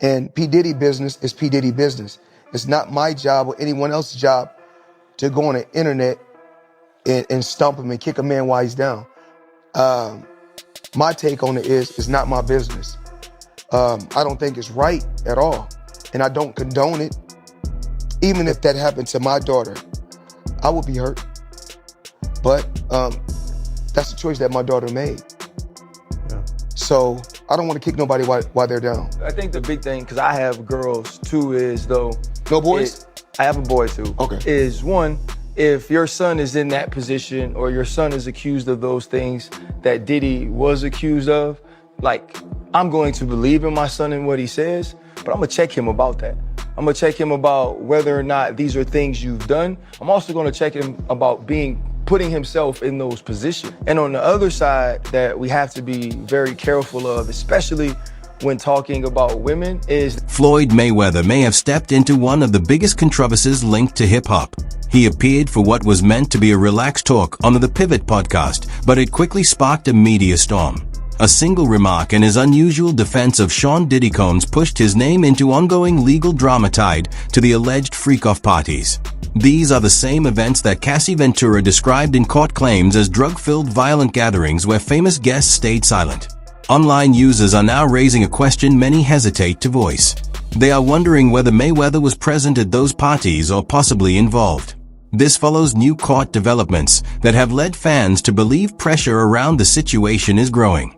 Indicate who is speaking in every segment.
Speaker 1: And P. Diddy business is P. Diddy business. It's not my job or anyone else's job to go on the internet and stump him and kick a man while he's down. My take on it is, it's not my business. I don't think it's right at all. And I don't condone it. Even if that happened to my daughter, I would be hurt. But that's the choice that my daughter made. Yeah. So I don't want to kick nobody while they're down.
Speaker 2: I think the big thing, because I have girls too, is though.
Speaker 1: No boys?
Speaker 2: I have a boy too.
Speaker 1: Okay.
Speaker 2: Is one, if your son is in that position or your son is accused of those things that Diddy was accused of, like, I'm going to believe in my son and what he says, but I'm gonna check him about that. I'm gonna check him about whether or not these are things you've done. I'm also gonna check him about putting himself in those positions. And on the other side that we have to be very careful of, especially when talking about women, is
Speaker 3: Floyd Mayweather may have stepped into one of the biggest controversies linked to hip-hop. He appeared for what was meant to be a relaxed talk on the Pivot podcast, but it quickly sparked a media storm. A single remark in his unusual defense of Sean Diddy Combs pushed his name into ongoing legal drama tied to the alleged Freakoff parties. These are the same events that Cassie Ventura described in court claims as drug-filled violent gatherings where famous guests stayed silent. Online users are now raising a question many hesitate to voice. They are wondering whether Mayweather was present at those parties or possibly involved. This follows new court developments that have led fans to believe pressure around the situation is growing.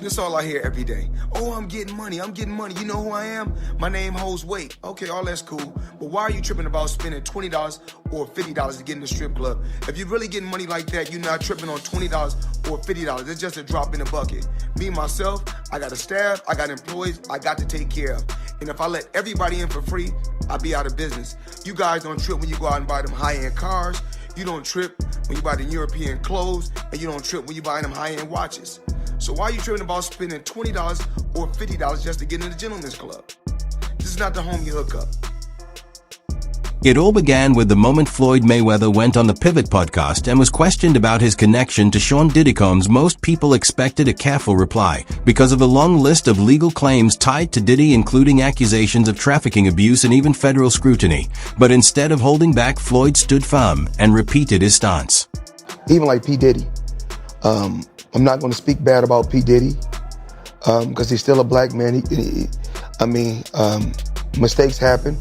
Speaker 4: This all I hear every day. Oh, I'm getting money. You know who I am? My name holds weight. Okay, all that's cool. But why are you tripping about spending $20 or $50 to get in the strip club? If you're really getting money like that, you're not tripping on $20 or $50. It's just a drop in the bucket. Me, myself, I got a staff, I got employees, I got to take care of. And if I let everybody in for free, I'll be out of business. You guys don't trip when you go out and buy them high-end cars. You don't trip when you buy the European clothes. And you don't trip when you buy them high-end watches. So why are you tripping about spending $20 or $50 just to get in the gentleman's club? This is not the home you hook up.
Speaker 3: It all began with the moment Floyd Mayweather went on the Pivot podcast and was questioned about his connection to Sean Diddy Combs. Most people expected a careful reply because of the long list of legal claims tied to Diddy, including accusations of trafficking, abuse, and even federal scrutiny. But instead of holding back, Floyd stood firm and repeated his stance.
Speaker 1: Even like P. Diddy, I'm not going to speak bad about P. Diddy because he's still a black man. Mistakes happen.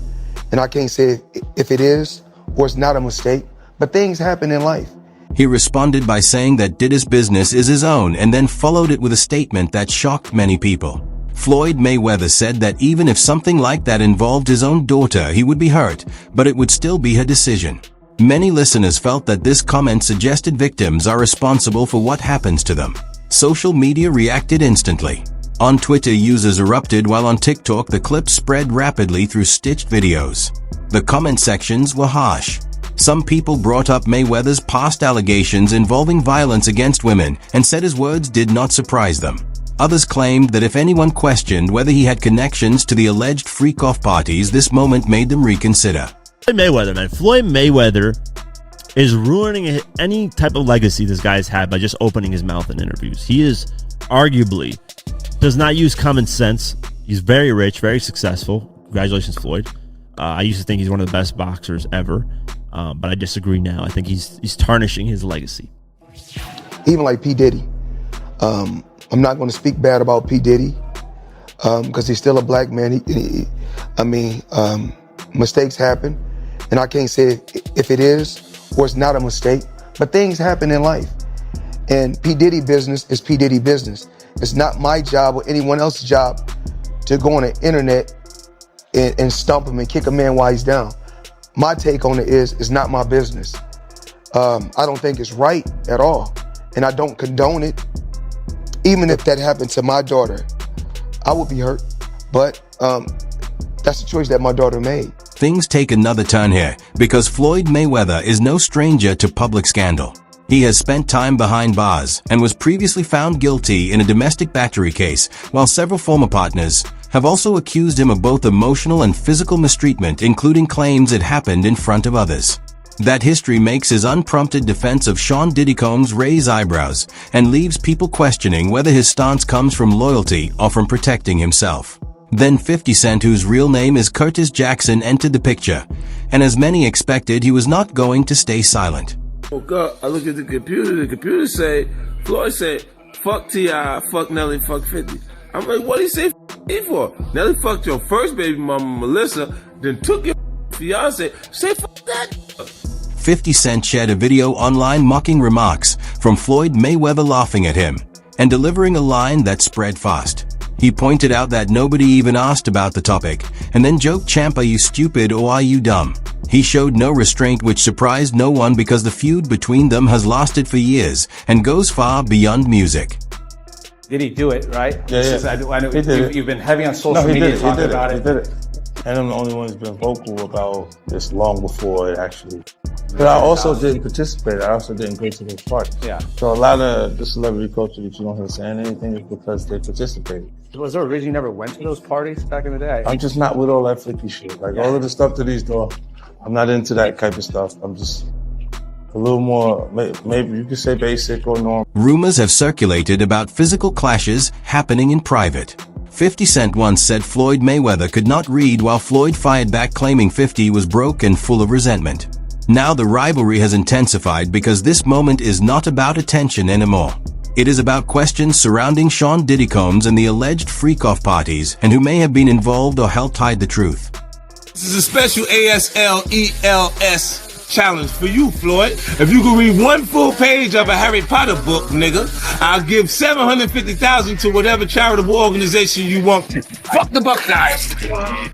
Speaker 1: And I can't say if it is or it's not a mistake, but things happen in life.
Speaker 3: He responded by saying that Diddy's business is his own and then followed it with a statement that shocked many people. Floyd Mayweather said that even if something like that involved his own daughter, he would be hurt, but it would still be her decision. Many listeners felt that this comment suggested victims are responsible for what happens to them. Social media reacted instantly. On Twitter, users erupted, while on TikTok the clips spread rapidly through stitched videos. The comment sections were harsh. Some people brought up Mayweather's past allegations involving violence against women and said his words did not surprise them. Others claimed that if anyone questioned whether he had connections to the alleged Freakoff parties, this moment made them reconsider.
Speaker 5: Floyd Mayweather, man. Floyd Mayweather is ruining any type of legacy this guy's had by just opening his mouth in interviews. He is arguably does not use common sense. He's very rich, very successful. Congratulations, Floyd. I used to think he's one of the best boxers ever, but I disagree now. I think he's tarnishing his legacy.
Speaker 1: Even like P. Diddy, I'm not going to speak bad about P. Diddy because he's still a black man. Mistakes happen, and I can't say if it is or it's not a mistake, but things happen in life. And P. Diddy business is P. Diddy business. It's not my job or anyone else's job to go on the internet and stump him and kick a man while he's down. My take on it is, it's not my business. I don't think it's right at all. And I don't condone it. Even if that happened to my daughter, I would be hurt. But that's the choice that my daughter made.
Speaker 3: Things take another turn here because Floyd Mayweather is no stranger to public scandal. He has spent time behind bars and was previously found guilty in a domestic battery case, while several former partners have also accused him of both emotional and physical mistreatment, including claims it happened in front of others. That history makes his unprompted defense of Sean Diddy Combs raise eyebrows and leaves people questioning whether his stance comes from loyalty or from protecting himself. Then 50 Cent, whose real name is Curtis Jackson, entered the picture, and as many expected, he was not going to stay silent.
Speaker 6: Woke up, I look at the computer say, Floyd said, fuck T.I., fuck Nelly, fuck 50. I'm like, what did he say f*** for? Nelly fucked your first baby mama, Melissa, then took your fiance. Say fuck that.
Speaker 3: 50 Cent shared a video online mocking remarks from Floyd Mayweather, laughing at him and delivering a line that spread fast. He pointed out that nobody even asked about the topic, and then joked, "Champ, are you stupid or are you dumb?" He showed no restraint, which surprised no one because the feud between them has lasted for years and goes far beyond music.
Speaker 7: Did he do it, right?
Speaker 8: Yeah.
Speaker 7: I know
Speaker 8: He did it.
Speaker 7: you've been heavy on social media talking about it.
Speaker 8: He did it. And I'm the only one who's been vocal about this long before it actually. But I also didn't participate. I also didn't go to those parties.
Speaker 7: Yeah.
Speaker 8: So a lot of the celebrity culture that you don't hear saying anything is because they participated.
Speaker 7: Was there a reason you never went to those parties back in the day?
Speaker 8: I'm just not with all that flicky shit. Like all of the stuff that he's doing, I'm not into that type of stuff. I'm just a little more, maybe you could say basic or normal.
Speaker 3: Rumors have circulated about physical clashes happening in private. 50 Cent once said Floyd Mayweather could not read, while Floyd fired back, claiming 50 was broke and full of resentment. Now the rivalry has intensified because this moment is not about attention anymore. It is about questions surrounding Sean Diddy Combs and the alleged Freakoff parties, and who may have been involved or helped hide the truth.
Speaker 6: This is a special ASLELS challenge for you, Floyd. If you can read one full page of a Harry Potter book, nigga, I'll give $750,000 to whatever charitable organization you want to. Fuck the Buckeyes.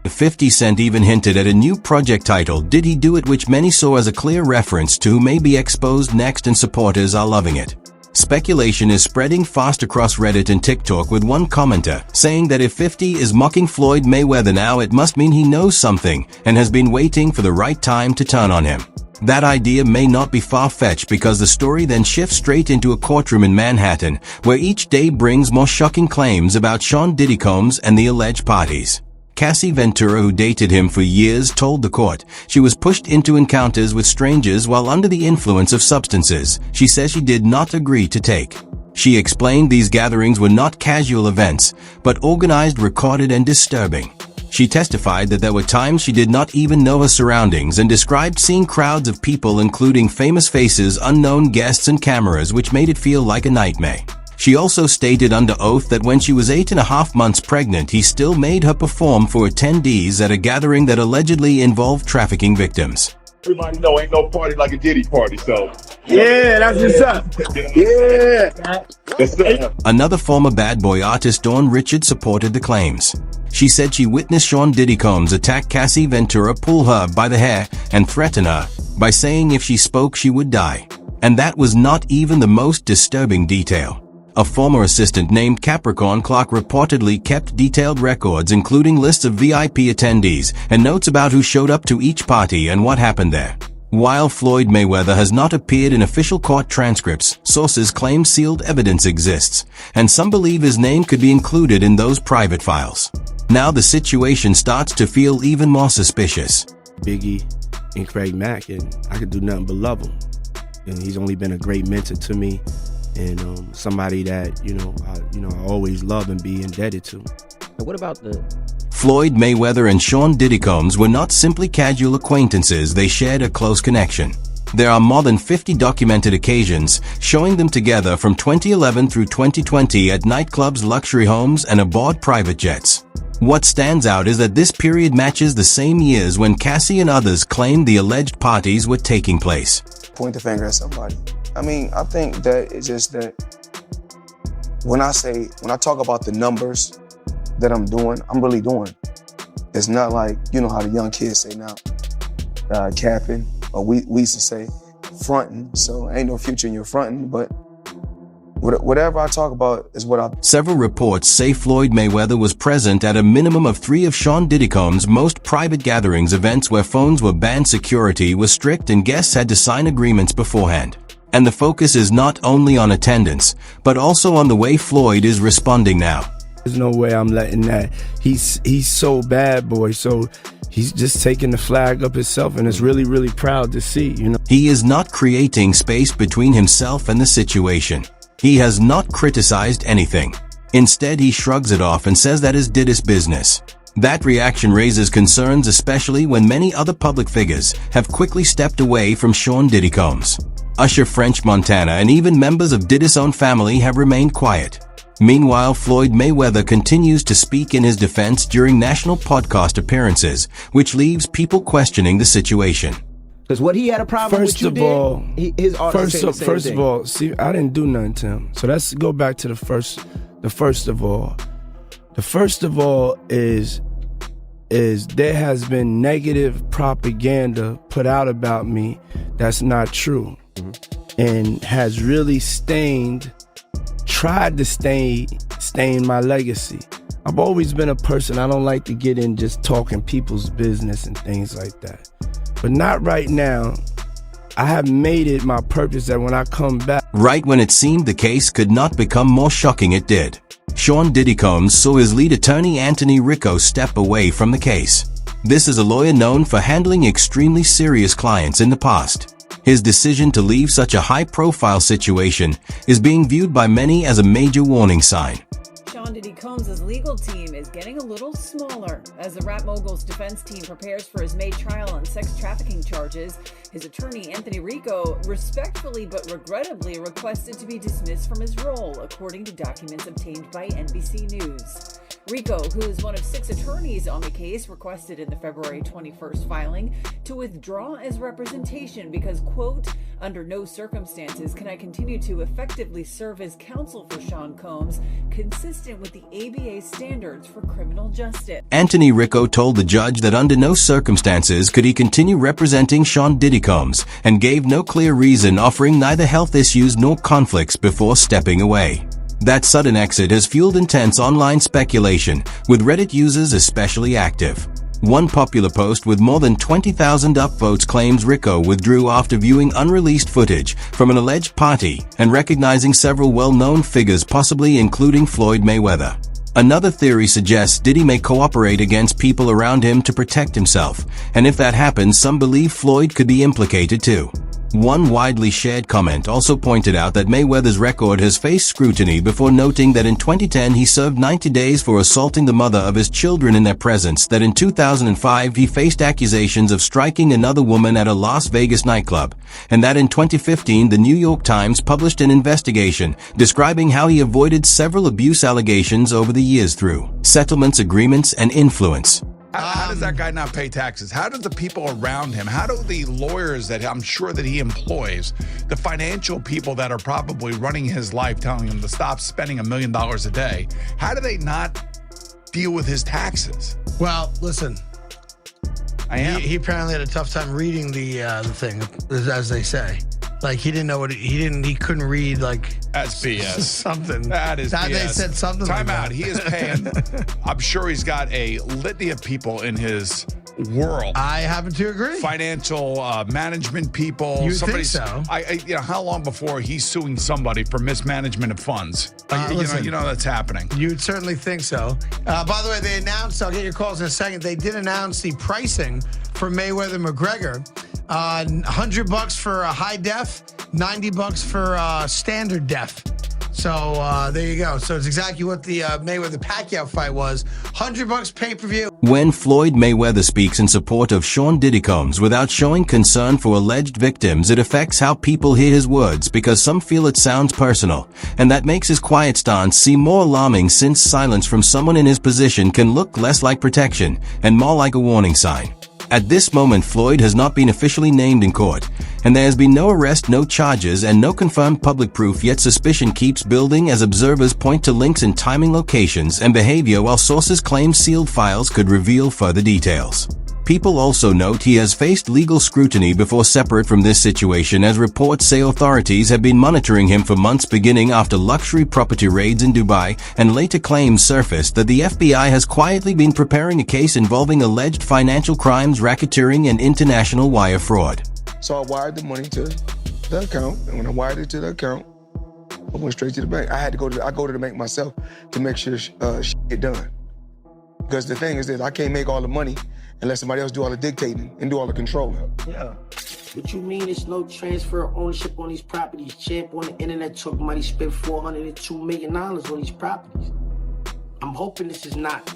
Speaker 3: 50 Cent even hinted at a new project titled Did He Do It, which many saw as a clear reference to who may be exposed next, and supporters are loving it. Speculation is spreading fast across Reddit and TikTok, with one commenter saying that if 50 is mocking Floyd Mayweather now, it must mean he knows something and has been waiting for the right time to turn on him. That idea may not be far-fetched, because the story then shifts straight into a courtroom in Manhattan, where each day brings more shocking claims about Sean Diddy Combs and the alleged parties. Cassie Ventura, who dated him for years, told the court she was pushed into encounters with strangers while under the influence of substances she says she did not agree to take. She explained these gatherings were not casual events, but organized, recorded, and disturbing. She testified that there were times she did not even know her surroundings, and described seeing crowds of people, including famous faces, unknown guests, and cameras, which made it feel like a nightmare. She also stated under oath that when she was 8.5 months pregnant, he still made her perform for attendees at a gathering that allegedly involved trafficking victims.
Speaker 9: Everybody know ain't no party like a Diddy party, so.
Speaker 6: Yeah, that's what's up. Yeah.
Speaker 3: Another former Bad Boy artist, Dawn Richard, supported the claims. She said she witnessed Sean Diddy Combs attack Cassie Ventura, pull her by the hair, and threaten her by saying if she spoke she would die. And that was not even the most disturbing detail. A former assistant named Capricorn Clark reportedly kept detailed records, including lists of VIP attendees and notes about who showed up to each party and what happened there. While Floyd Mayweather has not appeared in official court transcripts, sources claim sealed evidence exists, and some believe his name could be included in those private files. Now the situation starts to feel even more suspicious.
Speaker 10: Biggie and Craig Mack, and I could do nothing but love him. And he's only been a great mentor to me, and somebody that I always love and be indebted to.
Speaker 11: What about the
Speaker 3: Floyd Mayweather and Sean Diddy Combs were not simply casual acquaintances, they shared a close connection. There are more than 50 documented occasions showing them together from 2011 through 2020 at nightclubs, luxury homes, and aboard private jets. What stands out is that this period matches the same years when Cassie and others claimed the alleged parties were taking place.
Speaker 1: Point the finger at somebody. I mean, I think that it's just that when I talk about the numbers that I'm doing, I'm really doing. It's not like, you know how the young kids say now, capping, or we used to say fronting. So ain't no future in your fronting, but whatever I talk about is what I...
Speaker 3: Several reports say Floyd Mayweather was present at a minimum of 3 of Sean Diddy Combs' most private gatherings, events where phones were banned, security was strict, and guests had to sign agreements beforehand. And the focus is not only on attendance, but also on the way Floyd is responding now.
Speaker 10: There's no way I'm letting that. He's so bad boy, so he's just taking the flag up himself, and it's really, really proud to see,
Speaker 3: He is not creating space between himself and the situation. He has not criticized anything. Instead, he shrugs it off and says that is Diddy's business. That reaction raises concerns, especially when many other public figures have quickly stepped away from Sean Diddy Combs. Usher French Montana and even members of Diddy's own family have remained quiet. Meanwhile, Floyd Mayweather continues to speak in his defense during national podcast appearances, which leaves people questioning the situation.
Speaker 11: Because what he had a problem with you did, his audience saying the same
Speaker 10: First
Speaker 11: thing.
Speaker 10: of all, see, I didn't do nothing to him. So let's go back to the first of all. The first of all is there has been negative propaganda put out about me that's not true, and has really tried to stain my legacy. I've always been a person, I don't like to get in just talking people's business and things like that. But not right now. I have made it my purpose that when I come back.
Speaker 3: Right when it seemed the case could not become more shocking, it did. Sean Diddy Combs saw his lead attorney Anthony Ricco step away from the case. This is a lawyer known for handling extremely serious clients in the past. His decision to leave such a high-profile situation is being viewed by many as a major warning sign.
Speaker 12: Sean Diddy Combs' legal team is getting a little smaller. As the rap mogul's defense team prepares for his May trial on sex trafficking charges, his attorney Anthony Ricco respectfully but regrettably requested to be dismissed from his role, according to documents obtained by NBC News. Ricco, who is one of 6 attorneys on the case, requested in the February 21st filing to withdraw as representation because, quote, under no circumstances can I continue to effectively serve as counsel for Sean Combs, consistent with the ABA standards for criminal justice.
Speaker 3: Anthony Ricco told the judge that under no circumstances could he continue representing Sean Diddy Combs and gave no clear reason, offering neither health issues nor conflicts before stepping away. That sudden exit has fueled intense online speculation, with Reddit users especially active. One popular post with more than 20,000 upvotes claims Ricco withdrew after viewing unreleased footage from an alleged party and recognizing several well-known figures, possibly including Floyd Mayweather. Another theory suggests Diddy may cooperate against people around him to protect himself, and if that happens, some believe Floyd could be implicated too. One widely shared comment also pointed out that Mayweather's record has faced scrutiny before noting that in 2010 he served 90 days for assaulting the mother of his children in their presence, that in 2005 he faced accusations of striking another woman at a Las Vegas nightclub, and that in 2015 the New York Times published an investigation describing how he avoided several abuse allegations over the years through settlements, agreements, and influence.
Speaker 13: How does that guy not pay taxes? How do the people around him, how do the lawyers that I'm sure that he employs, the financial people that are probably running his life, telling him to stop spending $1 million a day, how do they not deal with his taxes?
Speaker 14: Well, listen, he apparently had a tough time reading the thing, as they say. Like he didn't know what he couldn't read, like
Speaker 13: that's BS.
Speaker 14: Something.
Speaker 13: That is BS.
Speaker 14: They said something.
Speaker 13: Time
Speaker 14: like
Speaker 13: out.
Speaker 14: that.
Speaker 13: He is paying. I'm sure he's got a litany of people in his world.
Speaker 14: I happen to agree.
Speaker 13: Financial management people.
Speaker 14: You think so?
Speaker 13: How long before he's suing somebody for mismanagement of funds?
Speaker 14: Listen,
Speaker 13: you know that's happening.
Speaker 14: You'd certainly think so. By the way, they announced. I'll get your calls in a second. They did announce the pricing for Mayweather McGregor. $100 for a high def, $90 for standard def. So there you go. So it's exactly what the Mayweather Pacquiao fight was. $100 pay-per-view.
Speaker 3: When Floyd Mayweather speaks in support of Sean Diddy Combs without showing concern for alleged victims, it affects how people hear his words because some feel it sounds personal, and that makes his quiet stance seem more alarming, since silence from someone in his position can look less like protection and more like a warning sign. At this moment, Floyd has not been officially named in court, and there has been no arrest, no charges, and no confirmed public proof, yet suspicion keeps building as observers point to links in timing, locations, and behavior, while sources claim sealed files could reveal further details. People also note he has faced legal scrutiny before. Separate from this situation, as reports say authorities have been monitoring him for months, beginning after luxury property raids in Dubai, and later claims surfaced that the FBI has quietly been preparing a case involving alleged financial crimes, racketeering, and international wire fraud.
Speaker 1: So I wired the money to the account, and when I wired it to the account, I went straight to the bank. I go to the bank myself to make sure shit get done. Because the thing is that I can't make all the money unless somebody else do all the dictating and do all the controlling.
Speaker 15: Yeah. What you mean it's no transfer of ownership on these properties? Champ on the internet talking about he spent $402 million on these properties. I'm hoping this is not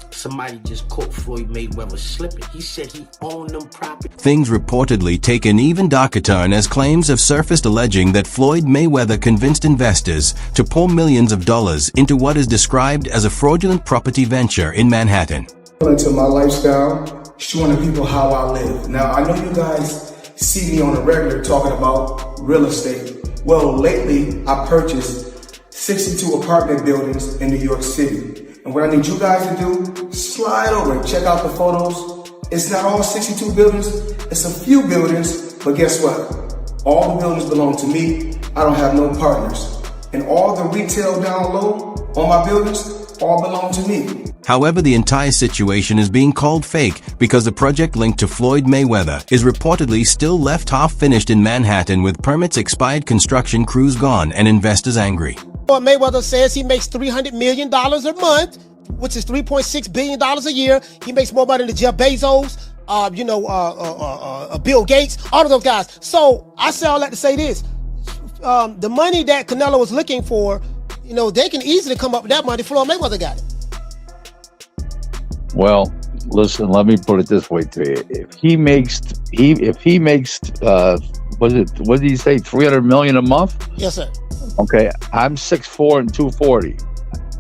Speaker 15: somebody just caught Floyd Mayweather slipping. He said he owned them property.
Speaker 3: Things reportedly take an even darker turn as claims have surfaced alleging that Floyd Mayweather convinced investors to pour millions of dollars into what is described as a fraudulent property venture in Manhattan.
Speaker 4: Into my lifestyle, showing the people how I live. Now, I know you guys see me on a regular talking about real estate. Well, lately, I purchased 62 apartment buildings in New York City. And what I need you guys to do, slide over and check out the photos. It's not all 62 buildings, it's a few buildings, but guess what? All the buildings belong to me. I don't have no partners. And all the retail down low on my buildings all belong to me.
Speaker 3: However, the entire situation is being called fake because the project linked to Floyd Mayweather is reportedly still left half-finished in Manhattan with permits expired, construction crews gone, and investors angry.
Speaker 16: Mayweather says he makes $300 million a month, which is $3.6 billion a year. He makes more money than Jeff Bezos, Bill Gates, all of those guys. So I say all that to say this. The money that Canelo was looking for, they can easily come up with that money. Floyd Mayweather got it.
Speaker 17: Well, listen, let me put it this way to you. If he makes what did he say, $300 million a month?
Speaker 16: Yes, sir.
Speaker 17: Okay, I'm 6'4" and 240,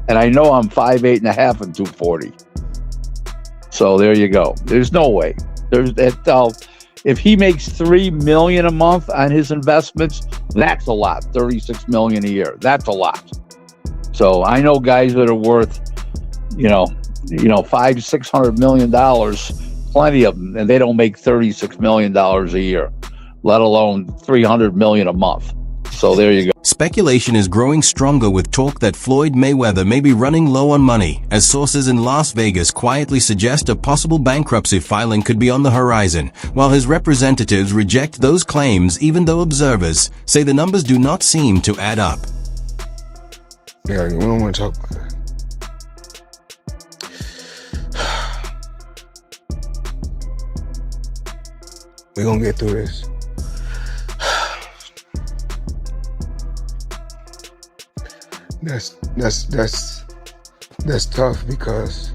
Speaker 17: and I know I'm 5'8" and a half and 240. So there you go. There's no way. If he makes $3 million a month on his investments, that's a lot. $36 million a year. That's a lot. So I know guys that are worth, $500-600 million, plenty of them, and they don't make $36 million a year, let alone $300 million a month. So there you go.
Speaker 3: Speculation is growing stronger with talk that Floyd Mayweather may be running low on money, as sources in Las Vegas quietly suggest a possible bankruptcy filing could be on the horizon, while his representatives reject those claims even though observers say the numbers do not seem to add up.
Speaker 1: Yeah, we don't want to talk about that. We're gonna get through this. That's tough, because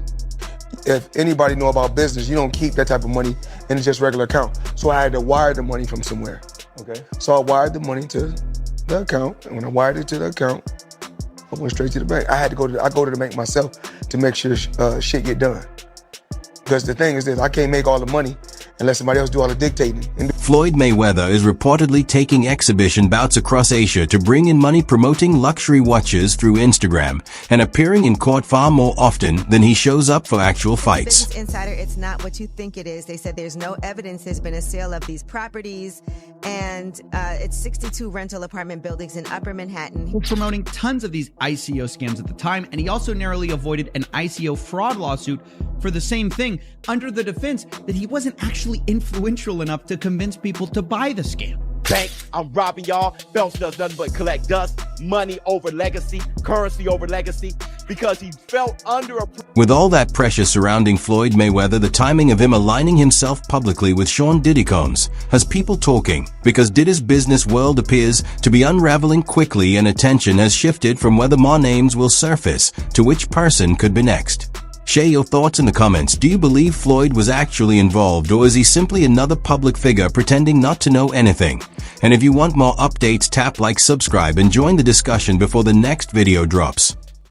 Speaker 1: if anybody know about business, you don't keep that type of money in just regular account. So I had to wire the money from somewhere. Okay. So I wired the money to the account, and when I wired it to the account, I went straight to the bank. I go to the bank myself to make sure shit get done. Because the thing is this, I can't make all the money unless somebody else do all the dictating.
Speaker 3: Floyd Mayweather is reportedly taking exhibition bouts across Asia to bring in money promoting luxury watches through Instagram and appearing in court far more often than he shows up for actual fights.
Speaker 18: Business Insider, it's not what you think it is. They said there's no evidence there's been a sale of these properties, and it's 62 rental apartment buildings in Upper Manhattan.
Speaker 19: We're promoting tons of these ICO scams at the time, and he also narrowly avoided an ICO fraud lawsuit for the same thing, under the defense that he wasn't actually influential enough to convince people to buy the scam.
Speaker 20: Bank, I'm robbing y'all. Phelps does nothing but collect dust, money over legacy, currency over legacy, because he felt under a...
Speaker 3: With all that pressure surrounding Floyd Mayweather, the timing of him aligning himself publicly with Sean Diddy Combs has people talking, because Diddy's business world appears to be unraveling quickly, and attention has shifted from whether more names will surface to which person could be next. Share your thoughts in the comments. Do you believe Floyd was actually involved, or is he simply another public figure pretending not to know anything? And if you want more updates, tap like, subscribe, and join the discussion before the next video drops.